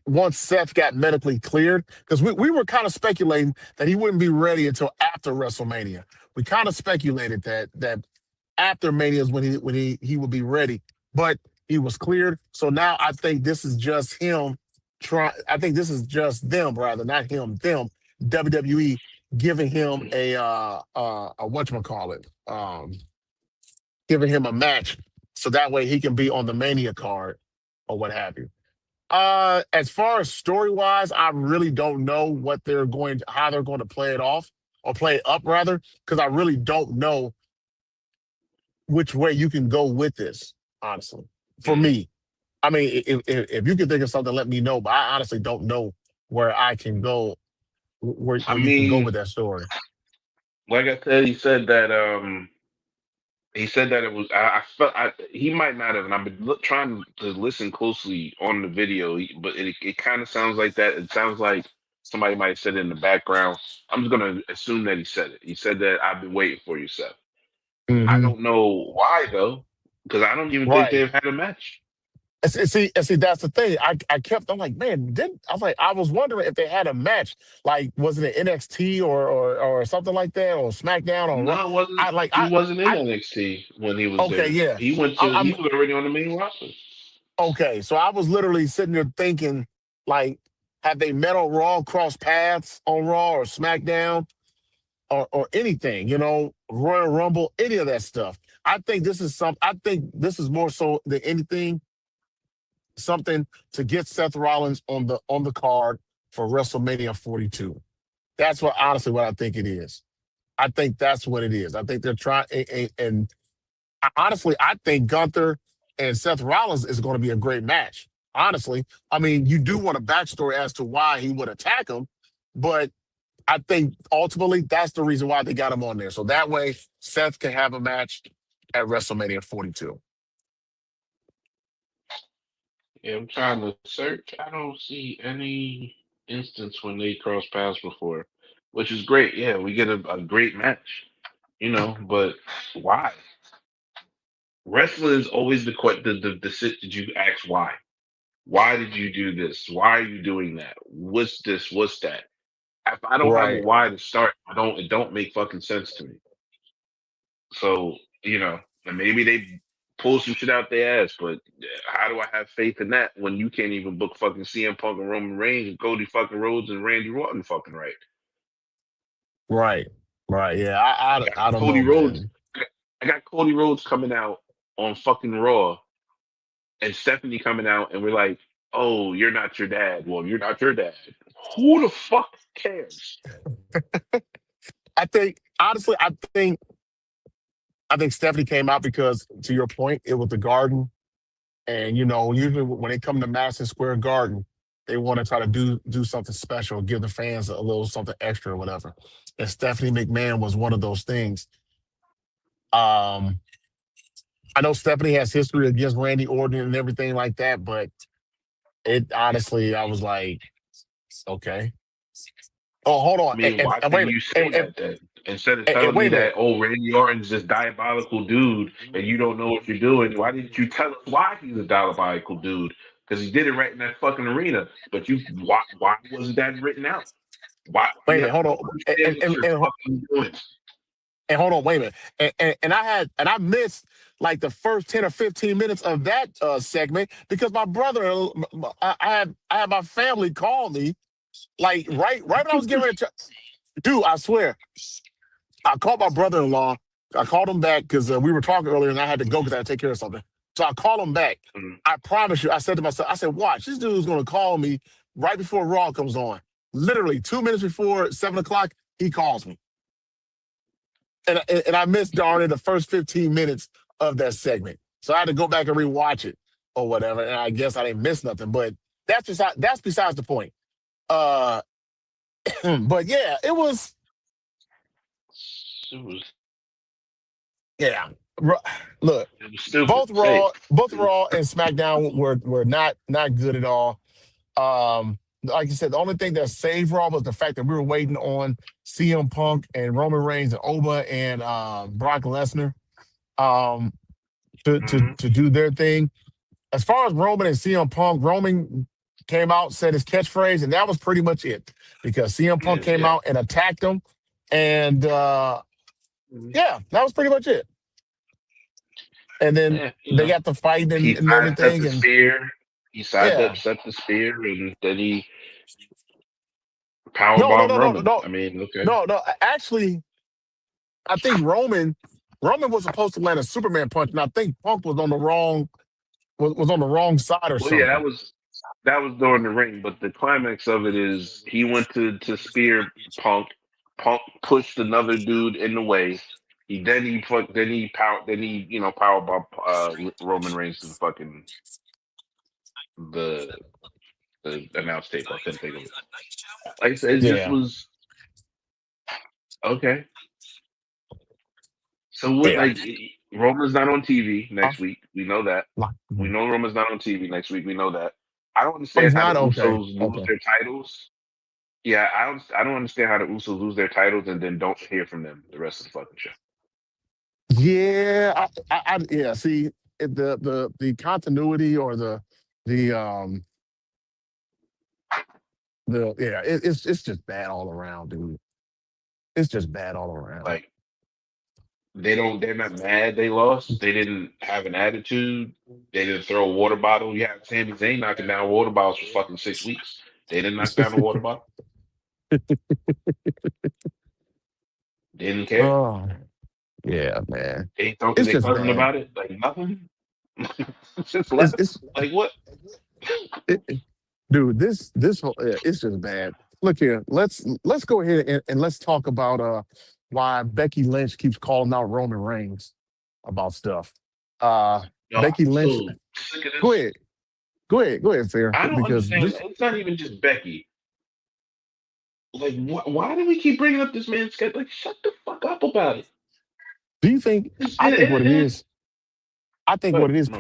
once Seth got medically cleared, because we were kind of speculating that he wouldn't be ready until after WrestleMania. We kind of speculated that after Mania is when he would be ready, but he was cleared. So now I think this is just him try. I think this is just them, rather not him. Them WWE giving him a whatchamacallit, giving him a match, so that way he can be on the Mania card or what have you. As far as story wise, I really don't know how they're going to play it off or play it up rather, because I really don't know which way you can go with this. Honestly, for Hmm. me, I mean, if you can think of something, let me know. But I honestly don't know where I can go, I where you can go mean, with that story. like I said, he said that it was. I felt he might not have, and I've been trying to listen closely on the video, but it kind of sounds like that. It sounds like somebody might have said it in the background. I'm just gonna assume that he said it. He said that I've been waiting for you, Seth. I Hmm. don't know why though, because I don't even think Right. they've had a match. And see, that's the thing. I'm like, man, I was wondering if they had a match. Like, was it an NXT or something like that, or SmackDown or Raw? No, it wasn't. I like, He wasn't in I NXT when he was okay, there. yeah. He went I, to. He I'm was already on the main roster. okay. So I was literally sitting there thinking, like, have they met on Raw, crossed paths on Raw or SmackDown or anything? Royal Rumble, any of that stuff. I think this is more so than anything something to get Seth Rollins on the card for WrestleMania 42. That's what I think it is. I think that's what it is. I think they're trying, and honestly, I think Gunther and Seth Rollins is going to be a great match. Honestly, I mean, you do want a backstory as to why he would attack him, but I think ultimately that's the reason why they got him on there. So that way, Seth can have a match at WrestleMania 42. Yeah, I'm trying to search. I don't see any instance when they cross paths before, which is great. Yeah, we get a great match, but why? Wrestling is always the sit that you ask why. Why did you do this? Why are you doing that? What's this? What's that? If I don't have a Right, why to start, it don't make fucking sense to me. So, and maybe they pull some shit out their ass, but how do I have faith in that when you can't even book fucking CM Punk and Roman Reigns and Cody fucking Rhodes and Randy Orton fucking right? right, right. Yeah, I got I don't Cody know, Rhodes. man. I got Cody Rhodes coming out on fucking Raw and Stephanie coming out, and we're like, oh, you're not your dad. Well, you're not your dad. Who the fuck cares? I think honestly, I think Stephanie came out because, to your point, it was the Garden, and usually when they come to Madison Square Garden, they want to try to do something special, give the fans a little something extra or whatever. And Stephanie McMahon was one of those things. Um, I know Stephanie has history against Randy Orton and everything like that, but it honestly, I was like, okay. Oh, hold I on, mean, why and couldn't wait, you say that then? Instead of and telling me wait a that, minute. oh, Randy Orton's this diabolical dude and you don't know what you're doing, why didn't you tell us why he's a diabolical dude? because he did it right in that fucking arena. But why wasn't that written out? Why Wait a you minute, have hold to on, understand what you're fucking doing. and hold on, wait a minute, and I missed like the first 10 or 15 minutes of that segment because my brother, I had my family call me like right when I was getting ready to, dude, I swear, I called my brother-in-law. I called him back because we were talking earlier and I had to go because I had to take care of something. So I called him back. Mhm. I promise you, I said to myself, I said, watch, this dude's going to call me right before Raw comes on. Literally 2 minutes before 7 o'clock, he calls me. And I missed, darn it, the first 15 minutes of that segment. So I had to go back and rewatch it or whatever. And I guess I didn't miss nothing. But that's besides the point. Uh, but yeah, it was, It was yeah. Look, it was stupid. Both Raw and SmackDown were not good at all. Like you said, the only thing that saved Raw was the fact that we were waiting on CM Punk and Roman Reigns and Oba and Brock Lesnar um, Mhm. to do their thing. As far as Roman and CM Punk, Roman came out, said his catchphrase, and that was pretty much it. Because CM Punk Yeah, came yeah, out and attacked him, and mhm. yeah, that was pretty much it. And then Yeah. they got the fight He and sidestepped everything, the and spear. He yeah. sidestepped the spear, and then he No, no, powerbomb no, no, Roman. no, I mean, okay. no, no. Actually, I think Roman was supposed to land a Superman punch, and I think Punk was on the wrong was on the wrong side or Well, yeah, something. that was during the ring, but the climax of it is he went to spear Punk. Punk pushed another dude in the way. He power bomb Roman Reigns to the fucking the the announce table. I couldn't think of it. Like I said, it just Yeah, was okay. So what? yeah. Like Roman's not on TV Huh? next week. We know that. We Mhm. know Roman's not on TV next week. We know that. I don't Oh, understand he's how the not okay. Usos lose Okay. their titles. Yeah, I don't understand how the Usos lose their titles and then don't hear from them the rest of the fucking show. Yeah, yeah. See, the continuity or the yeah, it's just bad all around, dude. It's just bad all around. Like they're not mad they lost. They didn't have an attitude. They didn't throw a water bottle. You have Sami Zayn knocking down water bottles for fucking 6 weeks. They didn't knock down a water bottle. Didn't care. Oh, yeah, man. They ain't talk to It's their just cousin bad. about it. Like nothing. Just It's left. it's Like what? dude, this whole it's just bad. Look here, let's go ahead and let's talk about why Becky Lynch keeps calling out Roman Reigns about stuff. Uh No, Becky I'm Lynch, so sick of go this. ahead, go ahead, Fair, I don't because understand. this. It's not even just Becky. Like, why do we keep bringing up this man's schedule? Like, shut the fuck up about it. Do you think? I think what it It is. is. I think what But it is. no.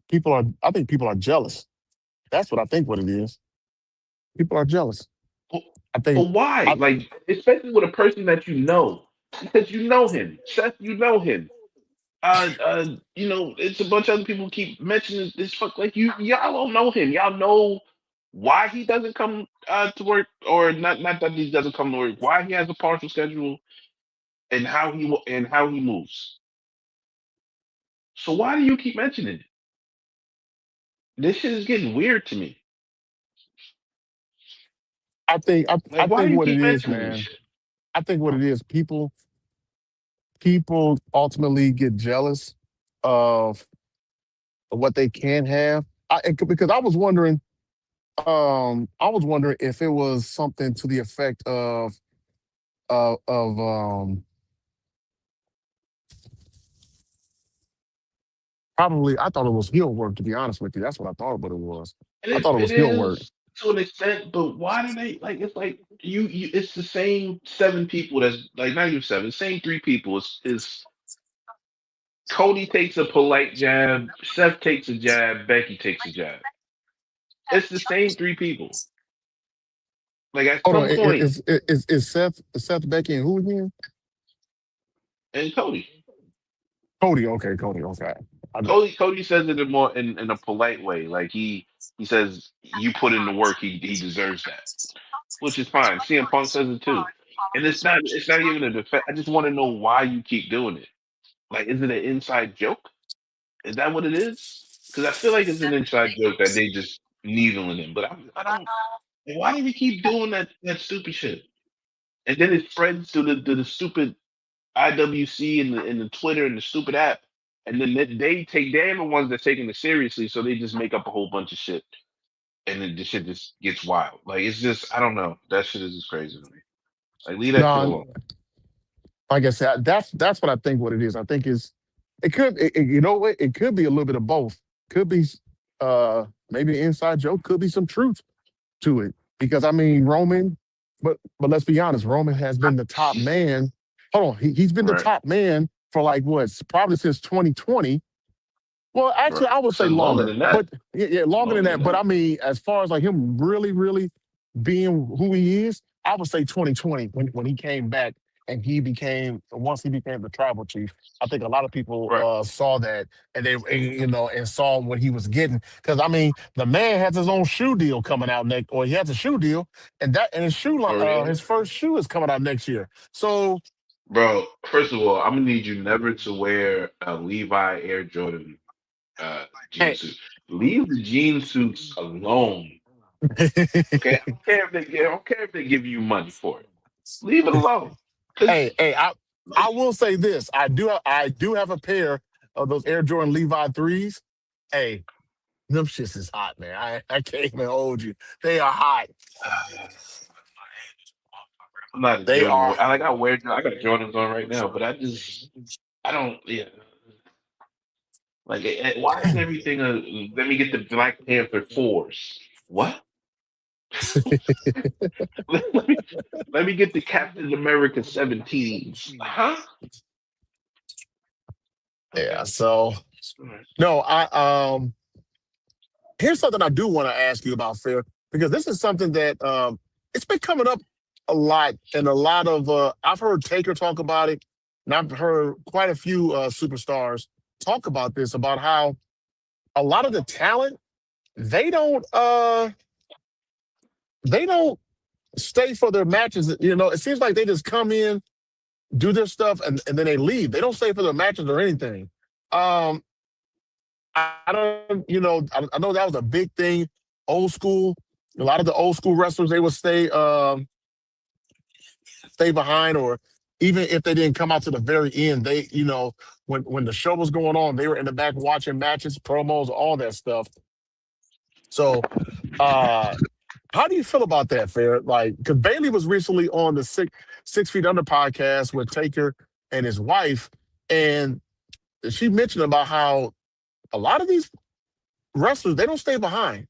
People are. I think people are jealous. That's what I think. What it is. People are jealous. But, I but think. why? I, Like, especially with a person that you know, because you know him, Seth. You know him. It's a bunch of other people keep mentioning this fuck. Like, y'all don't know him. Y'all know why he doesn't come to work, or not that he doesn't come to work. Why he has a partial schedule and how he moves. So why do you keep mentioning it? This shit is getting weird to me. I Like, why do think you what it keep is, mentioning this man. shit? I think what it is. People ultimately get jealous of what they can have. Because I was wondering if it was something to the effect of probably. I thought it was heel work. To be honest with you, that's what I thought. But it was. And I thought it it was heel work. is to an extent, but why do they like? It's like it's the same seven people. That's like not even seven. Same three people. Is Cody takes a polite jab, Seth takes a jab, Becky takes a jab. It's the same three people. Like at Hold on. some point, Is Seth Becky and who again? and Cody. Cody. Okay, Cody. Okay. Cody says it in more in a polite way. Like he says you put in the work, he deserves that, which is fine. CM Punk says it too, and it's not even a defense. I just want to know why you keep doing it. Like, is it an inside joke? Is that what it is? Because I feel like it's an inside joke that they just needling him. But I don't. Why do we keep doing that stupid shit? And then it spreads to the stupid IWC and the Twitter and the stupid app. And then they're the ones that taking it seriously, so they just make up a whole bunch of shit, and then the shit just gets wild. Like, it's just, I don't know. That shit is just crazy to me. Like, leave that shit No, alone. like I said, that's what I think. What it is, I think is you know what, it could be a little bit of both. Could be maybe an inside joke. Could be some truth to it because I mean Roman, but let's be honest, Roman has been the top man. Hold on, he's been the Right, top man for like what, probably since 2020. Well, actually, right. I would say Since longer longer, than that. but yeah, longer than Longer than that. But that. I mean, as far as like him really being who he is, I would say 2020 when he came back and he became once he became the tribal chief. I think a lot of people Right. saw that and and saw what he was getting because I mean the man has his own shoe deal coming out next, or he has a shoe deal, and his For real. his first shoe is coming out next year. So Bro, first of all, I'm gonna need you never to wear a Levi Air Jordan jean hey, suit. Leave the jean suits alone. Okay? I don't care if they give you money for it. Leave it alone. Cause hey, I will say this. I do have a pair of those Air Jordan Levi threes. Hey, them shits is hot, man. I can't even hold you. They are hot. I'm not a They Jordan. are. I got Jordans on right now, but I don't. Yeah, like, why is everything a? Let me get the Black Panther fours. What? let me let me get the Captain America 17s. Huh? Yeah. Okay. So All right. no, here's something I do want to ask you about, Fair, because this is something that it's been coming up a lot, and a lot of I've heard Taker talk about it, and I've heard quite a few superstars talk about this, about how a lot of the talent they don't uh they don't stay for their matches. You know, it seems like they just come in, do their stuff, and then they leave. They don't stay for their matches or anything. Um, I don't, I know that was a big thing, old school. A lot of the old school wrestlers they would stay behind, or even if they didn't come out to the very end, they, when the show was going on, they were in the back watching matches, promos, all that stuff. So, uh, how do you feel about that, Fair? Like, because Bailey was recently on the Six Feet Under podcast with Taker and his wife, and she mentioned about how a lot of these wrestlers they don't stay behind.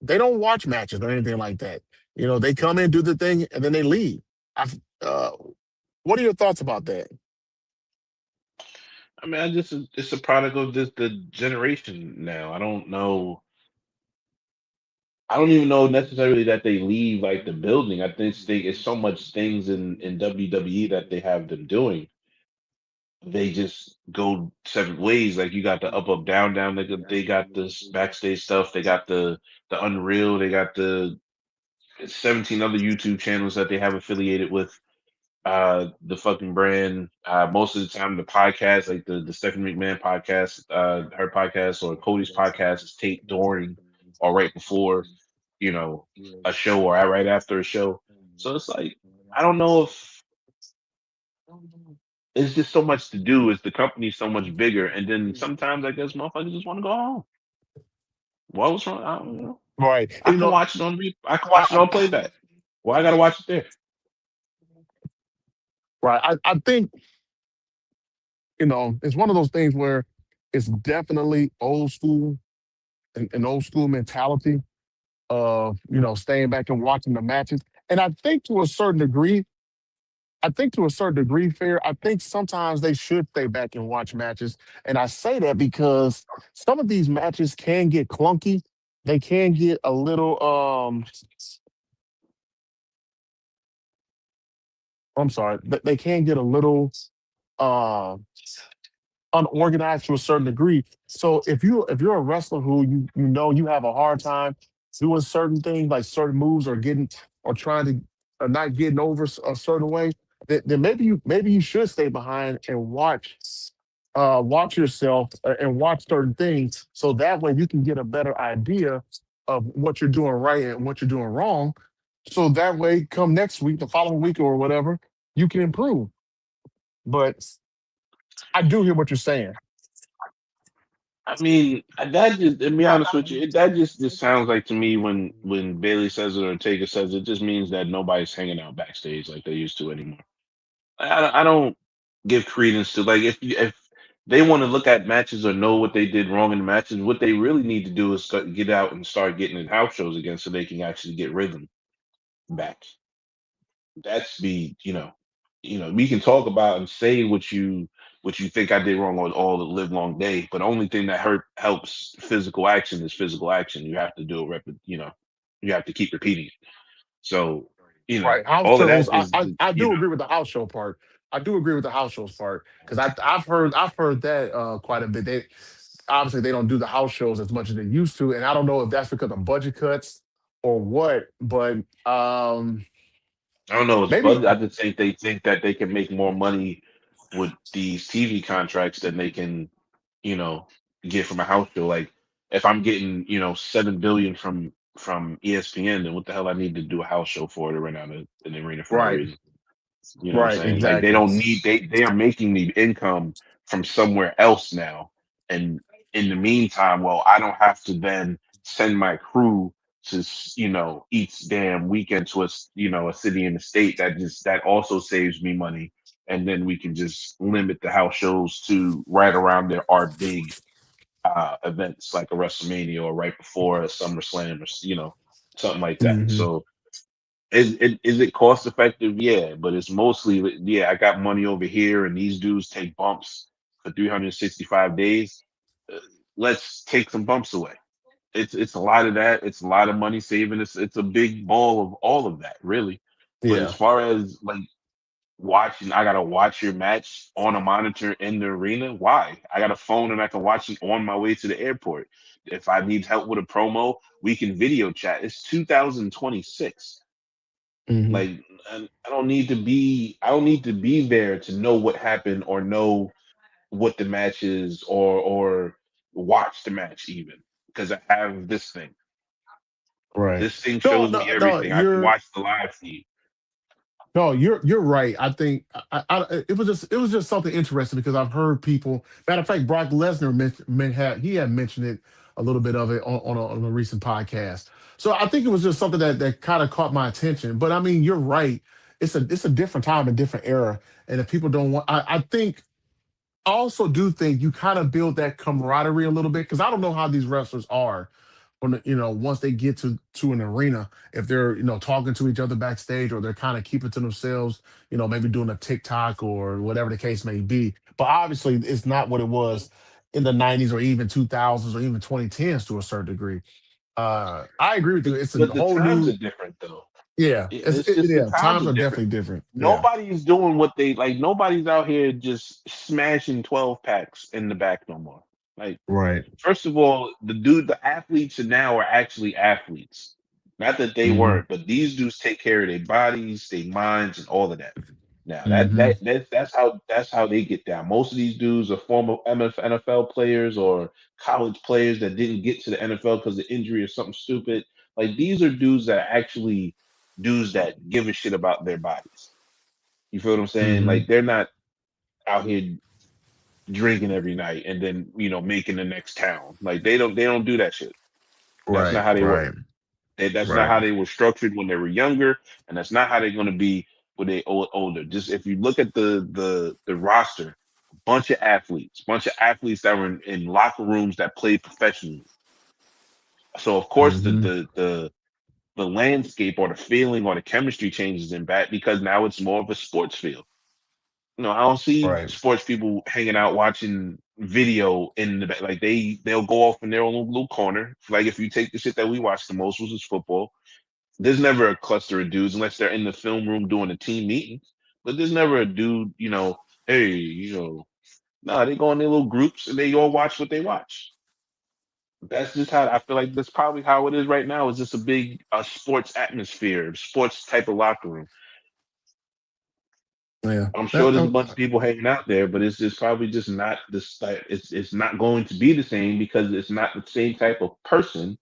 They don't watch matches or anything like that. You know, they come in, do the thing, and then they leave. I, uh, what are your thoughts about that? I mean, it's a product of this the generation now. I don't know. I don't even know necessarily that they leave like the building. I think it's so much things in WWE that they have them doing. They just go separate ways. Like, you got the up down down. They got this backstage stuff. They got the Unreal. They got the 17 other YouTube channels that they have affiliated with the fucking brand. Most of the time, the podcast, like the Stephanie McMahon podcast, her podcast, or Cody's podcast, is taped during or right before, you know, a show, or right after a show. So it's like, I don't know if it's just so much to do. Is the company's so much bigger, and then sometimes I guess motherfuckers just want to go home. What was wrong? I don't know. Right. I can watch it on I can watch it on playback. Well, I gotta watch it there. Right. I think, it's one of those things where it's definitely old school, an old school mentality of, staying back and watching the matches. And I think to a certain degree, Fair, I think sometimes they should stay back and watch matches. And I say that because some of these matches can get clunky. They can get a little I'm sorry, they can get a little uh unorganized to a certain degree. So if you're a wrestler who you know you have a hard time doing certain things like certain moves or getting or trying to or not getting over a certain way, then maybe you should stay behind and watch yourself and watch certain things so that way you can get a better idea of what you're doing right and what you're doing wrong. So that way, come next week, the following week or whatever, you can improve. But I do hear what you're saying. I mean, that just to be honest with you, that just sounds like to me when Bailey says it or Taker says it, just means that nobody's hanging out backstage like they used to anymore. I don't give credence to like if they want to look at matches or know what they did wrong in the matches, what they really need to do is get out and start getting in house shows again so they can actually get rhythm back. That's be we can talk about and say what you think I did wrong on all the live long day, but the only thing that helps physical action is physical action. You have to do it you have to keep repeating it. So Right. House all of shows. that is I do agree with the house show part. I do agree with the house shows part because I've heard that quite a bit. They obviously they don't do the house shows as much as they used to, and I don't know if that's because of budget cuts or what. But I don't know, it's maybe budget. I just think they think that they can make more money with these TV contracts than they can, you know, get from a house show. Like if I'm getting, 7 billion from ESPN, then what the hell I need to do a house show for to rent out an arena for no right, reason. You know what I'm right, saying? Like they exactly. don't need they are making the income from somewhere else now. And in the meantime, well, I don't have to then send my crew to each damn weekend to a city in the state that also saves me money. And then we can just limit the house shows to right around there our big events like a WrestleMania or right before a SummerSlam or something like that. Hmm. So is it cost effective? Yeah, but it's mostly yeah. I got money over here, and these dudes take bumps for 365 days. Uh, let's take some bumps away. It's a lot of that. It's a lot of money saving. It's a big ball of all of that, really. But as Yeah. far as like watching, I gotta watch your match on a monitor in the arena. Why? I got a phone and I can watch it on my way to the airport. If I need help with a promo, we can video chat. It's 2026. Hmm. Like I don't need to be there to know what happened or know what the match is or watch the match even because I have this thing. Right. This thing No, shows me no, no. everything. I can watch the live feed. No, you're right. I think it was just something interesting because I've heard people. Matter of fact, Brock Lesnar he had mentioned it a little bit of it on a recent podcast. So I think it was just something that kind of caught my attention. But I mean, you're right. It's a different time, a different era, and if people don't want, I think I also do think you kind of build that camaraderie a little bit because I don't know how these wrestlers are when once they get to an arena, if they're talking to each other backstage or they're kind of keeping to themselves, maybe doing a TikTok or whatever the case may be. But obviously, it's not what it was in the '90s or even 2000s or even 2010s to a certain degree. I agree with you. It's a But the whole times new, are different though. yeah. It's just the Yeah. times Times are are different. definitely different. Yeah. Nobody's doing what they like. Nobody's out here just smashing 12 packs in the back no more. Like Right. first of all, the athletes now are actually athletes. Not that they Hmm. weren't, but these dudes take care of their bodies, their minds, and all of that. Now Hmm. that's how they get down. Most of these dudes are former NFL players or college players that didn't get to the NFL because of injury or something stupid. Like these are dudes that are actually dudes that give a shit about their bodies. You feel what I'm saying? Hmm. Like they're not out here drinking every night and then making the next town. Like they don't do that shit. That's Right. not how they work. Right. That's not Right. how they were structured when they were younger, and that's not how they're going to be when they older. Just if you look at the roster, bunch of athletes that were in locker rooms that played professionally. So of course Hmm. the landscape or the feeling or the chemistry changes in back because now it's more of a sports field. I don't see Right. sports people hanging out watching video in the back. Like they'll go off in their own little corner. Like if you take the shit that we watch the most, which is football, there's never a cluster of dudes unless they're in the film room doing a team meeting. But there's never a dude, hey, No, they go in their little groups and they all watch what they watch. That's just how I feel like that's probably how it is right now. It's just a big sports atmosphere, sports type of locker room. Yeah. I'm sure there's a bunch of people hanging out there, but it's just probably just not this type. It's not going to be the same because it's not the same type of person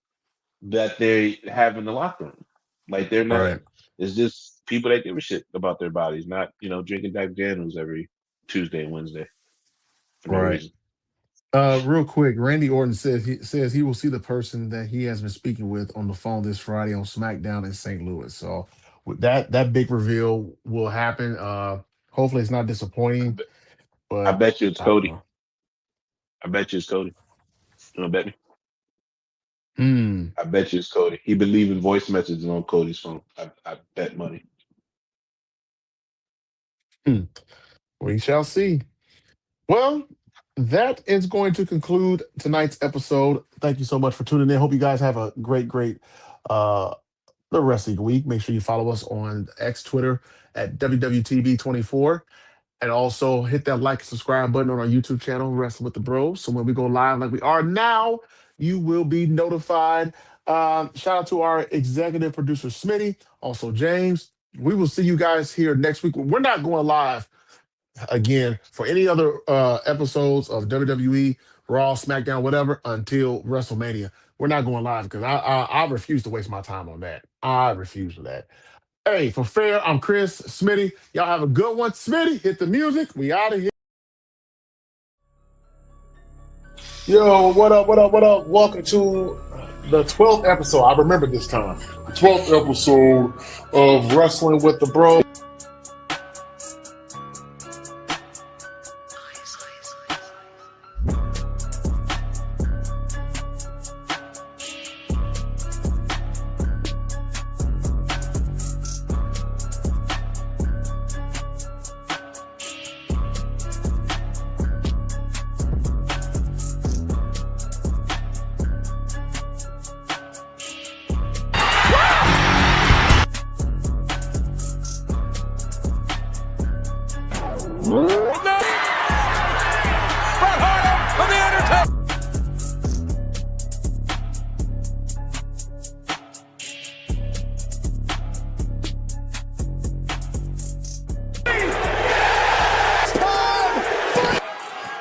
that they have in the locker room. Like they're not. Right. It's just people that give a shit about their bodies, not drinking Jack Daniels every Tuesday and Wednesday for no Right. reason. Real quick, Randy Orton says he will see the person that he has been speaking with on the phone this Friday on SmackDown in St. Louis. So with that big reveal will happen. Hopefully it's not I disappointing, bet, I but bet you it's I don't Cody. know. I bet you it's Cody. You want to bet me? Hmm. I bet you it's Cody. He been leaving voice messages on Cody's phone. I bet money. Hmm. We shall see. Well, that is going to conclude tonight's episode. Thank you so much for tuning in. Hope you guys have a great uh the rest of the week. Make sure you follow us on X Twitter at WWTV24. And also hit that like and subscribe button on our YouTube channel, Wrestling with the Bros. So when we go live like we are now, you will be notified. Shout out to our executive producer, Smitty, also James. We will see you guys here next week. We're not going live again for any other episodes of WWE, Raw, SmackDown, whatever, until WrestleMania. We're not going live because I refuse to waste my time on that. I refuse to that. Hey, for fair, I'm Chris, Smitty. Y'all have a good one. Smitty, hit the music. We out of here. Yo, what up, what up, what up? Welcome to the 12th episode. I remember this time. The 12th episode of Wrestling with the Bros.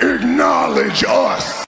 Acknowledge us.